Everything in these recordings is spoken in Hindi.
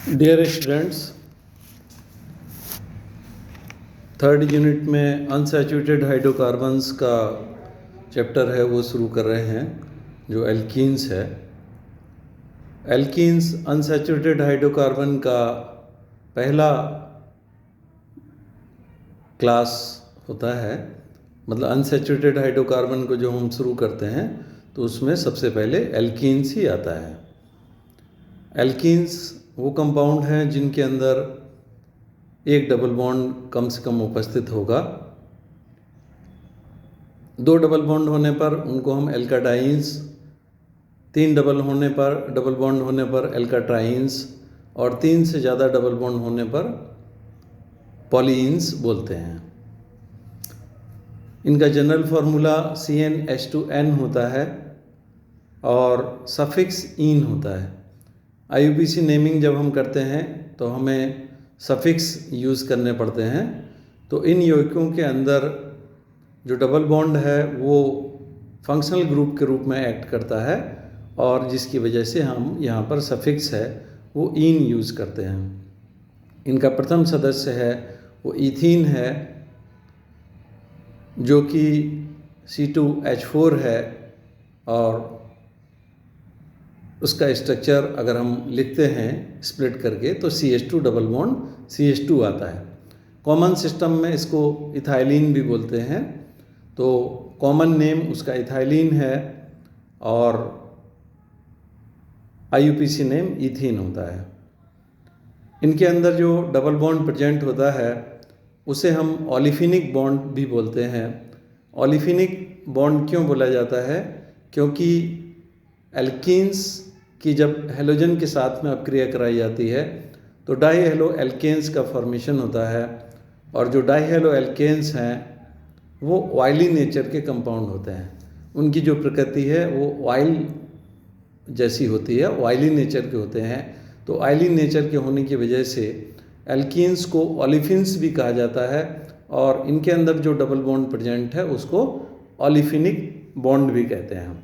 डियर स्टूडेंट्स, थर्ड यूनिट में अनसैचुरेटेड हाइड्रोकार्बन्स का चैप्टर है वो शुरू कर रहे हैं, जो एल्कीन्स है। एल्कीन्स अनसैचुरेटेड हाइड्रोकार्बन का पहला क्लास होता है। मतलब अनसैचुरेटेड हाइड्रोकार्बन को जो हम शुरू करते हैं तो उसमें सबसे पहले एल्कीन्स ही आता है। एल्कीन्स वो कंपाउंड हैं जिनके अंदर एक डबल बॉन्ड कम से कम उपस्थित होगा। दो डबल बॉन्ड होने पर उनको हम एल्काडाइंस, तीन डबल बॉन्ड होने पर एल्काट्राइंस और तीन से ज़्यादा डबल बॉन्ड होने पर पॉलीइंस बोलते हैं। इनका जनरल फार्मूला CnH2n होता है और सफिक्स इन होता है। IUPAC नेमिंग जब हम करते हैं तो हमें सफिक्स यूज़ करने पड़ते हैं। तो इन यौगिकों के अंदर जो डबल बॉन्ड है वो फंक्शनल ग्रुप के रूप में एक्ट करता है और जिसकी वजह से हम यहाँ पर सफिक्स है वो इन यूज़ करते हैं। इनका प्रथम सदस्य है वो इथीन है, जो कि C2H4 है और उसका स्ट्रक्चर अगर हम लिखते हैं स्प्लिट करके तो CH2 डबल बॉन्ड CH2 आता है। कॉमन सिस्टम में इसको इथाइलिन भी बोलते हैं, तो कॉमन नेम उसका इथाइलिन है और IUPAC नेम इथीन होता है। इनके अंदर जो डबल बॉन्ड प्रेजेंट होता है उसे हम ओलिफिनिक बॉन्ड भी बोलते हैं। ओलिफिनिक बॉन्ड क्यों बोला जाता है? क्योंकि एल्कीन्स की जब हेलोजन के साथ में अपक्रिया कराई जाती है तो डाई हेलो एल्केन्स का फॉर्मेशन होता है और जो डाई हेलो एल्केन्स हैं वो ऑयली नेचर के कंपाउंड होते हैं। उनकी जो प्रकृति है वो ऑयल जैसी होती है, ऑयली नेचर के होते हैं। तो ऑयली नेचर के होने की वजह से एल्कीन्स को ओलिफिन्स भी कहा जाता है और इनके अंदर जो डबल बॉन्ड प्रेजेंट है उसको ओलिफिनिक बॉन्ड भी कहते हैं।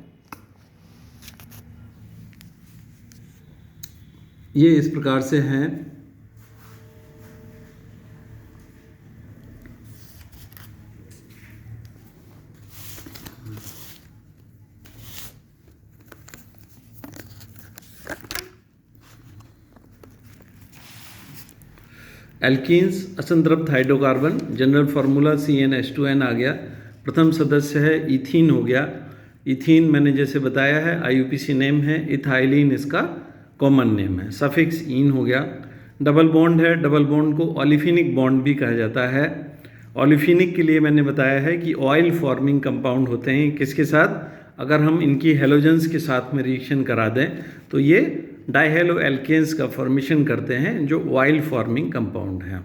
ये इस प्रकार से हैं। एल्कीन्स असंतृप्त हाइड्रोकार्बन, जनरल फार्मूला CnH2n आ गया। प्रथम सदस्य है इथीन हो गया। इथीन मैंने जैसे बताया है IUPAC नेम है, इथाइलिन इसका कॉमन नेम है। सफिक्स इन हो गया। डबल बॉन्ड है, डबल बॉन्ड को ओलिफिनिक बॉन्ड भी कहा जाता है। ओलिफिनिक के लिए मैंने बताया है कि ऑयल फॉर्मिंग कंपाउंड होते हैं। किसके साथ? अगर हम इनकी हेलोजेंस के साथ में रिएक्शन करा दें तो ये डाइहेलो एल्केन्स का फॉर्मेशन करते हैं जो ऑयल फॉर्मिंग कंपाउंड है।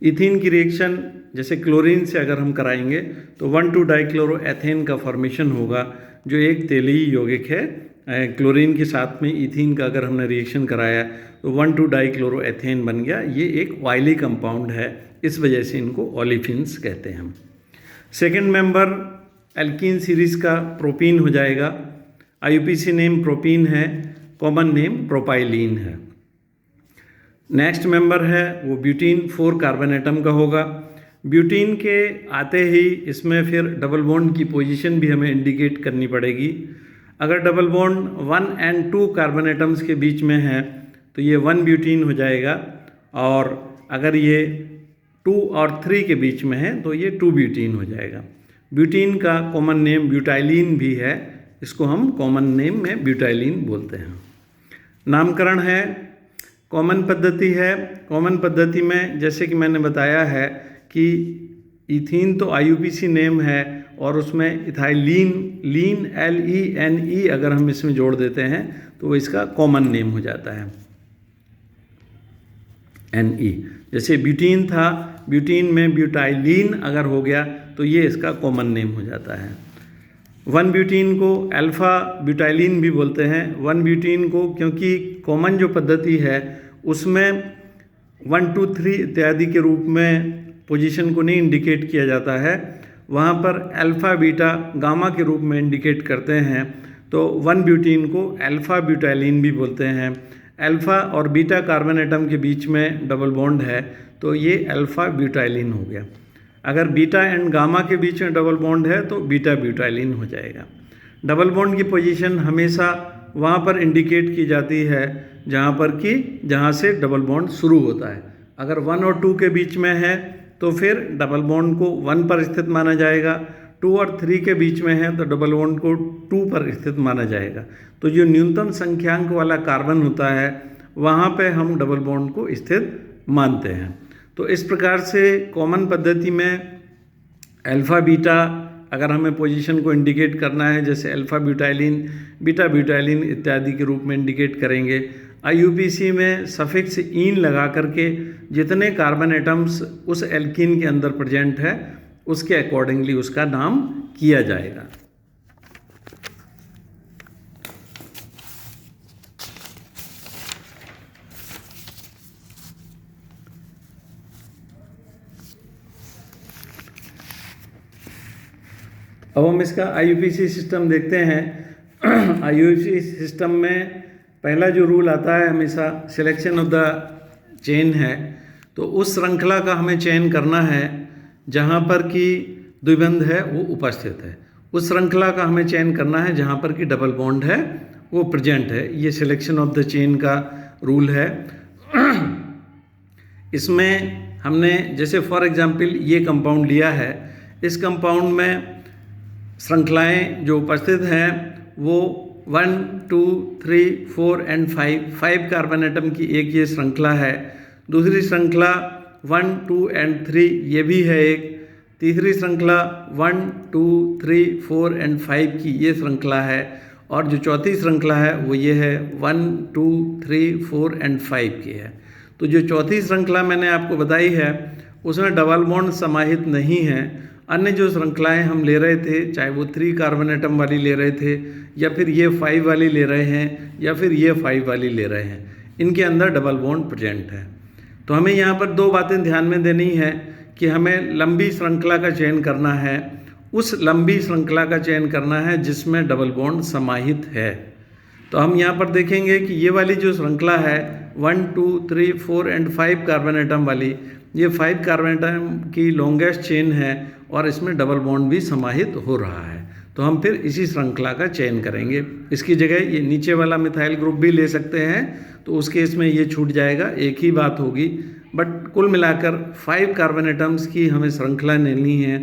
इथीन की रिएक्शन जैसे क्लोरीन से अगर हम कराएंगे तो 1,2-डाइक्लोरोएथेन का फॉर्मेशन होगा, जो एक तेलीय यौगिक है। क्लोरीन के साथ में इथीन का अगर हमने रिएक्शन कराया तो 1,2-डाइक्लोरोएथेन बन गया। ये एक ऑयली कंपाउंड है, इस वजह से इनको ओलिफिन्स कहते हैं हम। सेकेंड मेंबर एल्कीन सीरीज का प्रोपीन हो जाएगा। IUPAC नेम प्रोपीन है, कॉमन नेम प्रोपाइलीन है। नेक्स्ट मेंबर है वो ब्यूटीन, 4 कार्बन एटम का होगा। ब्यूटीन के आते ही इसमें फिर डबल बॉन्ड की पोजीशन भी हमें इंडिकेट करनी पड़ेगी। अगर डबल बॉन्ड 1 और 2 कार्बन एटम्स के बीच में है तो ये 1 ब्यूटीन हो जाएगा और अगर ये 2 और 3 के बीच में है तो ये 2 ब्यूटीन हो जाएगा। ब्यूटीन का कॉमन नेम ब्यूटाइलिन भी है, इसको हम कॉमन नेम में ब्यूटाइलिन बोलते हैं। नामकरण है, कॉमन पद्धति है। कॉमन पद्धति में जैसे कि मैंने बताया है कि इथीन तो IUPAC नेम है और उसमें इथाइलिन, लीन LENE अगर हम इसमें जोड़ देते हैं तो वो इसका कॉमन नेम हो जाता है NE। जैसे ब्यूटीन था, ब्यूटीन में ब्यूटाइलिन अगर हो गया तो ये इसका कॉमन नेम हो जाता है। 1 ब्यूटीन को अल्फा ब्यूटाइलिन भी बोलते हैं। 1 ब्यूटीन को क्योंकि कॉमन जो पद्धति है उसमें 1 2 3 इत्यादि के रूप में पोजीशन को नहीं इंडिकेट किया जाता है, वहाँ पर अल्फ़ा बीटा गामा के रूप में इंडिकेट करते हैं। तो 1 ब्यूटीन को अल्फ़ा ब्यूटाइलिन भी बोलते हैं, अल्फ़ा और बीटा कार्बन एटम के बीच में डबल बॉन्ड है तो ये अल्फ़ा ब्यूटाइलिन हो गया। अगर बीटा एंड गामा के बीच में डबल बॉन्ड है तो बीटा ब्यूटाइलिन हो जाएगा। डबल बॉन्ड की पोजीशन हमेशा वहाँ पर इंडिकेट की जाती है जहाँ से डबल बॉन्ड शुरू होता है। अगर 1 और 2 के बीच में है तो फिर डबल बॉन्ड को 1 पर स्थित माना जाएगा। 2 और 3 के बीच में है तो डबल बॉन्ड को 2 पर स्थित माना जाएगा। तो जो न्यूनतम संख्यांक वाला कार्बन होता है वहाँ पे हम डबल बॉन्ड को स्थित मानते हैं। तो इस प्रकार से कॉमन पद्धति में अल्फ़ा बीटा अगर हमें पोजीशन को इंडिकेट करना है, जैसे अल्फ़ा ब्यूटाइलिन, बीटा ब्यूटाइलिन इत्यादि के रूप में इंडिकेट करेंगे। IUPAC में सफिक्स ईन लगा करके जितने कार्बन एटम्स उस एल्कीन के अंदर प्रेजेंट है उसके अकॉर्डिंगली उसका नाम किया जाएगा। अब हम इसका IUPAC सिस्टम देखते हैं। IUPAC सिस्टम में पहला जो रूल आता है हमेशा सिलेक्शन ऑफ द चेन है। तो उस श्रृंखला का हमें चयन करना है जहाँ पर कि द्विबंध है वो उपस्थित है। उस श्रृंखला का हमें चयन करना है जहाँ पर कि डबल बॉन्ड है वो प्रेजेंट है। ये सिलेक्शन ऑफ द चेन का रूल है। इसमें हमने जैसे फॉर एग्जांपल ये कंपाउंड लिया है। इस कंपाउंड में श्रृंखलाएं जो उपस्थित हैं वो 1, 2, 3, 4 एंड 5 कार्बन एटम की एक ये श्रृंखला है। दूसरी श्रृंखला 1, 2 एंड 3 ये भी है एक। तीसरी श्रृंखला 1, 2, 3, 4 एंड 5 की ये श्रृंखला है। और जो चौथी श्रृंखला है वो ये है 1, 2, 3, 4 एंड 5 की है। तो जो चौथी श्रृंखला मैंने आपको बताई है उसमें डबल बॉन्ड समाहित नहीं है। अन्य जो श्रृंखलाएं हम ले रहे थे, चाहे वो 3 कार्बन एटम वाली ले रहे थे या फिर ये 5 वाली ले रहे हैं या फिर ये 5 वाली ले रहे हैं, इनके अंदर डबल बॉन्ड प्रेजेंट है। तो हमें यहाँ पर 2 बातें ध्यान में देनी है कि हमें लंबी श्रृंखला का चयन करना है। उस लंबी श्रृंखला का चयन करना है जिसमें डबल बॉन्ड समाहित है। तो हम यहाँ पर देखेंगे कि ये वाली जो श्रृंखला है 1, 2, 3, 4 एंड 5 कार्बन एटम वाली, ये 5 कार्बन एटम की लॉन्गेस्ट चेन है और इसमें डबल बॉन्ड भी समाहित हो रहा है। तो हम फिर इसी श्रृंखला का चयन करेंगे। इसकी जगह ये नीचे वाला मिथाइल ग्रुप भी ले सकते हैं तो उस केस में ये छूट जाएगा, एक ही बात होगी। बट कुल मिलाकर 5 कार्बन एटम्स की हमें श्रृंखला लेनी है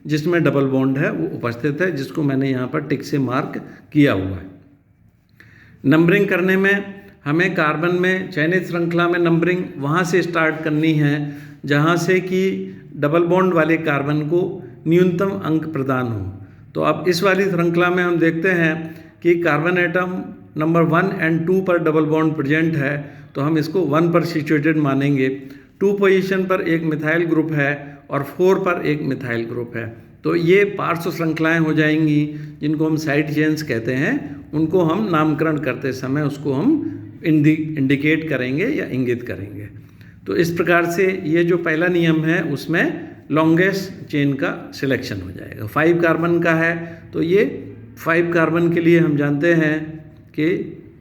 जिसमें डबल बॉन्ड है वो उपस्थित है, जिसको मैंने यहाँ पर टिक से मार्क किया हुआ है। नंबरिंग करने में हमें कार्बन में चयनित श्रृंखला में नंबरिंग वहाँ से स्टार्ट करनी है जहाँ से कि डबल बॉन्ड वाले कार्बन को न्यूनतम अंक प्रदान हो। तो अब इस वाली श्रृंखला में हम देखते हैं कि कार्बन एटम नंबर 1 एंड 2 पर डबल बॉन्ड प्रेजेंट है तो हम इसको 1 पर सिचुएटेड मानेंगे। 2 पोजीशन पर एक मिथाइल ग्रुप है और 4 पर एक मिथाइल ग्रुप है। तो ये पार्श्व श्रृंखलाएं हो जाएंगी जिनको हम साइड चेन्स कहते हैं। उनको हम नामकरण करते समय उसको हम इंडिकेट करेंगे या इंगित करेंगे। तो इस प्रकार से ये जो पहला नियम है उसमें लॉन्गेस्ट चेन का सिलेक्शन हो जाएगा। 5 कार्बन का है तो ये 5 कार्बन के लिए हम जानते हैं कि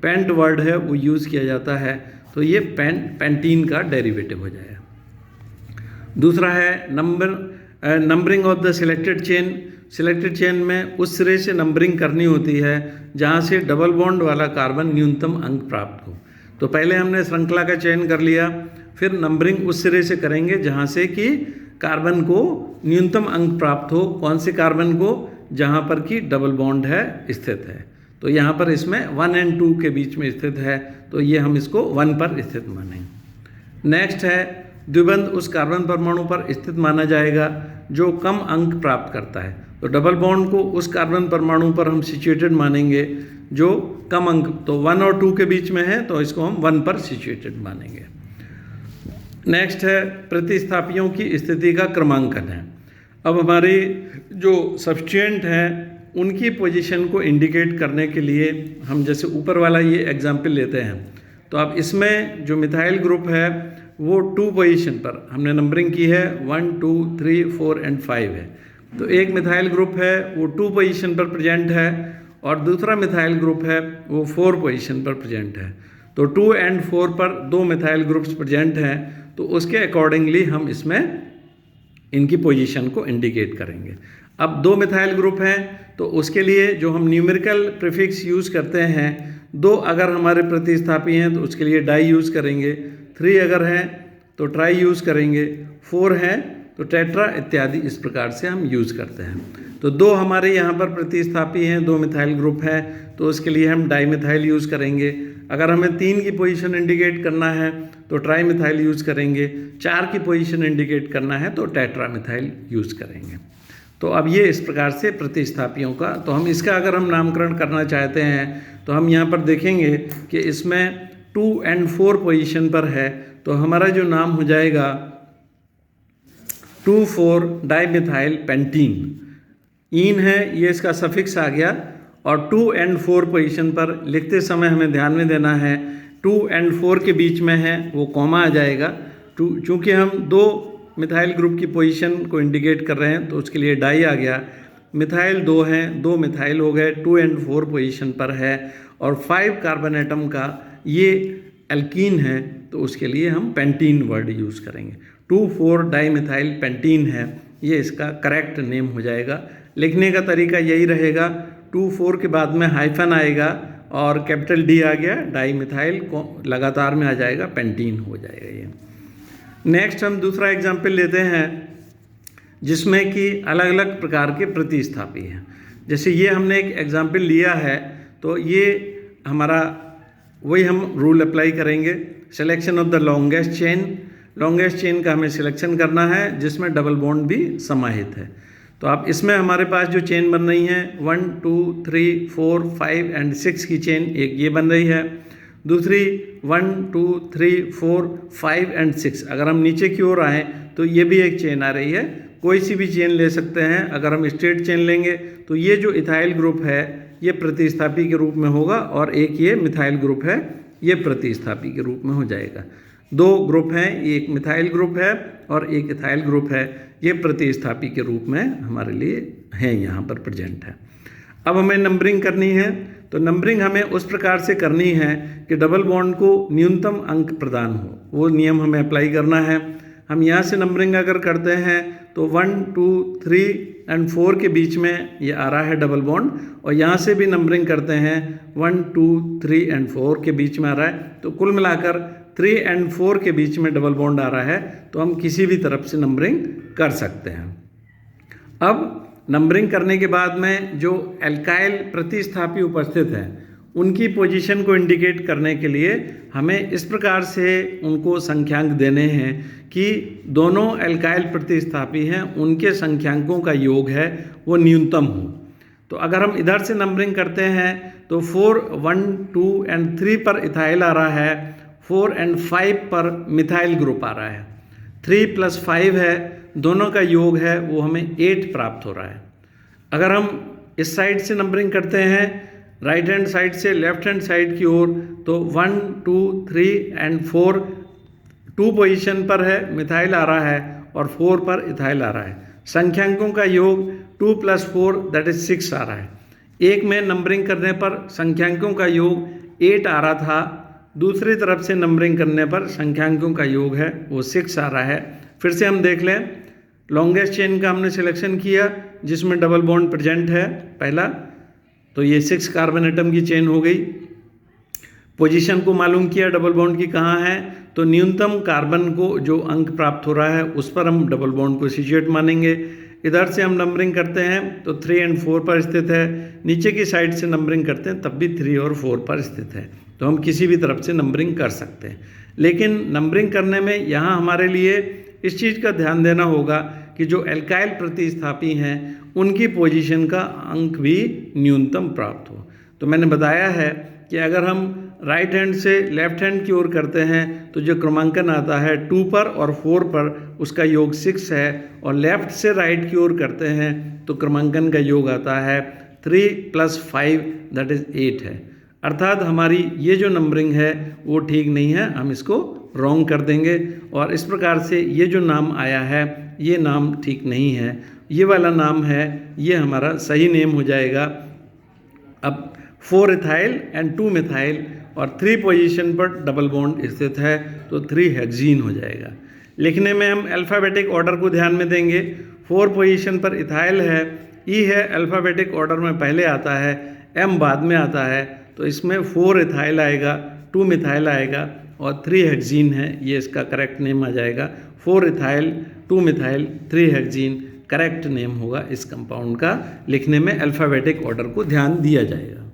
पेंट वर्ड है वो यूज़ किया जाता है, तो ये पेंटीन का डेरिवेटिव हो जाएगा। दूसरा है numbering of the selected chain. Selected chain में उस सिरे से नंबरिंग करनी होती है जहाँ से डबल बॉन्ड वाला कार्बन न्यूनतम अंक प्राप्त हो। तो पहले हमने श्रृंखला का चयन कर लिया, फिर नंबरिंग उस सिरे से करेंगे जहाँ से कि कार्बन को न्यूनतम अंक प्राप्त हो। कौन से कार्बन को? जहाँ पर कि डबल बॉन्ड है स्थित है। तो यहाँ पर इसमें 1 एंड 2 के बीच में स्थित है तो ये हम इसको 1 पर स्थित मानेंगे। नेक्स्ट है द्विबंध उस कार्बन परमाणु पर स्थित माना जाएगा जो कम अंक प्राप्त करता है। तो डबल बॉन्ड को उस कार्बन परमाणु पर हम सिचुएटेड मानेंगे जो कम अंक, तो 1 और 2 के बीच में है तो इसको हम 1 पर सिचुएटेड मानेंगे। नेक्स्ट है प्रतिस्थापियों की स्थिति का क्रमांकन है। अब हमारे जो सब्स्टिट्यूएंट हैं उनकी पोजीशन को इंडिकेट करने के लिए हम जैसे ऊपर वाला ये एग्जाम्पल लेते हैं। तो अब इसमें जो मिथाइल ग्रुप है वो 2 पोजीशन पर हमने नंबरिंग की है, 1, 2, 3, 4 एंड 5 है। तो एक मिथाइल ग्रुप है वो 2 पोजीशन पर प्रेजेंट है और दूसरा मिथाइल ग्रुप है वो 4 पोजीशन पर प्रेजेंट है। तो 2 and 4 पर 2 मिथाइल ग्रुप्स प्रेजेंट हैं, तो उसके अकॉर्डिंगली हम इसमें इनकी पोजीशन को इंडिकेट करेंगे। अब 2 मिथाइल ग्रुप हैं तो उसके लिए जो हम न्यूमेरिकल प्रीफिक्स यूज़ करते हैं, 2 अगर हमारे प्रतिस्थापी हैं तो उसके लिए डाई यूज़ करेंगे, 3 अगर हैं तो ट्राई यूज़ करेंगे, 4 हैं तो टेट्रा इत्यादि इस प्रकार से हम यूज़ करते हैं। तो 2 हमारे यहाँ पर प्रतिस्थापी हैं, 2 मिथाइल ग्रुप हैं, तो उसके लिए हम डाई मिथाइल यूज़ करेंगे। अगर हमें 3 की पोजीशन इंडिकेट करना है तो ट्राई मिथाइल यूज़ करेंगे, 4 की पोजीशन इंडिकेट करना है तो टेट्रा मिथाइल यूज़ करेंगे। तो अब ये इस प्रकार से प्रतिस्थापियों का, तो हम इसका अगर हम नामकरण करना चाहते हैं तो हम यहाँ पर देखेंगे कि इसमें 2 and 4 पोजीशन पर है, तो हमारा जो नाम हो जाएगा 2,4 डाइमिथाइल पेंटीन। ईन है ये इसका सफिक्स आ गया, और 2 and 4 पोजीशन पर लिखते समय हमें ध्यान में देना है 2 and 4 के बीच में है वो कॉमा आ जाएगा। चूँकि हम 2 मिथाइल ग्रुप की पोजीशन को इंडिकेट कर रहे हैं तो उसके लिए डाई आ गया। मिथाइल 2 हैं, 2 मिथाइल हो गए, 2 and 4 पोजीशन पर है, और 5 कार्बन एटम का ये एल्कीन है तो उसके लिए हम पेंटीन वर्ड यूज़ करेंगे। 2,4 डाइमिथाइल पेंटीन है, ये इसका करेक्ट नेम हो जाएगा। लिखने का तरीका यही रहेगा, 2,4 के बाद में हाइफन आएगा और कैपिटल डी आ गया, डाइमिथाइल को लगातार में आ जाएगा, पेंटीन हो जाएगा ये। नेक्स्ट हम दूसरा एग्जाम्पल लेते हैं जिसमें कि अलग अलग प्रकार के प्रतिस्थापी हैं। जैसे ये हमने एक एग्जाम्पल लिया है तो ये हमारा वही हम रूल अप्लाई करेंगे, selection of the longest chain. Longest chain का हमें सिलेक्शन करना है जिसमें डबल बॉन्ड भी समाहित है। तो आप इसमें हमारे पास जो चेन बन रही है 1, 2, 3, 4, 5 and 6 की चेन एक ये बन रही है, दूसरी 1, 2, 3, 4, 5 and 6। अगर हम नीचे की ओर आएँ तो ये भी एक चेन आ रही है, कोई सी भी चेन ले सकते हैं। अगर हम स्ट्रेट चेन लेंगे तो ये जो इथाइल ग्रुप है ये प्रतिस्थापी के रूप में होगा, और एक ये मिथाइल ग्रुप है ये प्रतिस्थापी के रूप में हो जाएगा। 2 ग्रुप हैं, एक मिथाइल ग्रुप है और एक इथाइल ग्रुप है, ये प्रतिस्थापी के रूप में हमारे लिए है, यहाँ पर प्रेजेंट है। अब हमें नंबरिंग करनी है, तो नंबरिंग हमें उस प्रकार से करनी है कि डबल बॉन्ड को न्यूनतम अंक प्रदान हो, वो नियम हमें अप्लाई करना है। हम यहाँ से नंबरिंग अगर करते हैं तो 1, 2, 3 and 4 के बीच में ये आ रहा है डबल बॉन्ड, और यहाँ से भी नंबरिंग करते हैं 1, 2, 3 and 4 के बीच में आ रहा है, तो कुल मिलाकर 3 and 4 के बीच में डबल बॉन्ड आ रहा है, तो हम किसी भी तरफ से नंबरिंग कर सकते हैं। अब नंबरिंग करने के बाद में जो एल्काइल प्रतिस्थापी उपस्थित हैं उनकी पोजीशन को इंडिकेट करने के लिए हमें इस प्रकार से उनको संख्यांक देने हैं कि दोनों एल्काइल प्रतिस्थापी हैं उनके संख्यांकों का योग है वो न्यूनतम हो। तो अगर हम इधर से नंबरिंग करते हैं तो 4, 1, 2 and 3 पर इथाइल आ रहा है, 4 and 5 पर मिथाइल ग्रुप आ रहा है, 3 + 5 है, दोनों का योग है वो हमें 8 प्राप्त हो रहा है। अगर हम इस साइड से नंबरिंग करते हैं राइट हैंड साइड से लेफ्ट हैंड साइड की ओर, तो 1, 2, 3 and 4 2 पोजीशन पर है मिथाइल आ रहा है और 4 पर इथाइल आ रहा है। संख्यांकों का योग 2 + 4 दैट इज 6 आ रहा है। एक में नंबरिंग करने पर संख्यांकों का योग 8 आ रहा था, दूसरी तरफ से नंबरिंग करने पर संख्यांकों का योग है वो 6 आ रहा है। फिर से हम देख लें, लॉन्गेस्ट चेन का हमने सिलेक्शन किया जिसमें डबल बॉन्ड प्रेजेंट है पहला, तो ये 6 कार्बन एटम की चेन हो गई। पोजीशन को मालूम किया डबल बॉन्ड की कहाँ है, तो न्यूनतम कार्बन को जो अंक प्राप्त हो रहा है उस पर हम डबल बॉन्ड को सिचुएट मानेंगे। इधर से हम नंबरिंग करते हैं तो 3 and 4 पर स्थित है, नीचे की साइड से नंबरिंग करते हैं तब भी 3 और 4 पर स्थित है, तो हम किसी भी तरफ से नंबरिंग कर सकते हैं। लेकिन नंबरिंग करने में यहाँ हमारे लिए इस चीज़ का ध्यान देना होगा कि जो एल्काइल प्रतिस्थापी हैं उनकी पोजीशन का अंक भी न्यूनतम प्राप्त हो। तो मैंने बताया है कि अगर हम राइट हैंड से लेफ्ट हैंड की ओर करते हैं तो जो क्रमांकन आता है 2 पर और 4 पर उसका योग 6 है, और लेफ्ट से राइट की ओर करते हैं तो क्रमांकन का योग आता है 3 + 5 दैट इज 8 है। अर्थात हमारी ये जो नंबरिंग है वो ठीक नहीं है, हम इसको रॉन्ग कर देंगे, और इस प्रकार से ये जो नाम आया है ये नाम ठीक नहीं है, ये वाला नाम है ये हमारा सही नेम हो जाएगा। अब 4 इथाइल and 2 मिथाइल और 3 पोजीशन पर डबल बॉन्ड स्थित है तो 3 हेक्सीन हो जाएगा। लिखने में हम अल्फ़ाबेटिक ऑर्डर को ध्यान में देंगे। 4 पोजीशन पर इथाइल है, ई है अल्फ़ाबेटिक ऑर्डर में पहले आता है, एम बाद में आता है, तो इसमें 4 इथाइल आएगा, 2 मिथाइल आएगा और 3 हेक्सीन है, ये इसका करेक्ट नेम आ जाएगा। 4 ethyl, 2 methyl, 3 hexene correct name होगा इस कंपाउंड का। लिखने में अल्फ़ाबेटिक ऑर्डर को ध्यान दिया जाएगा।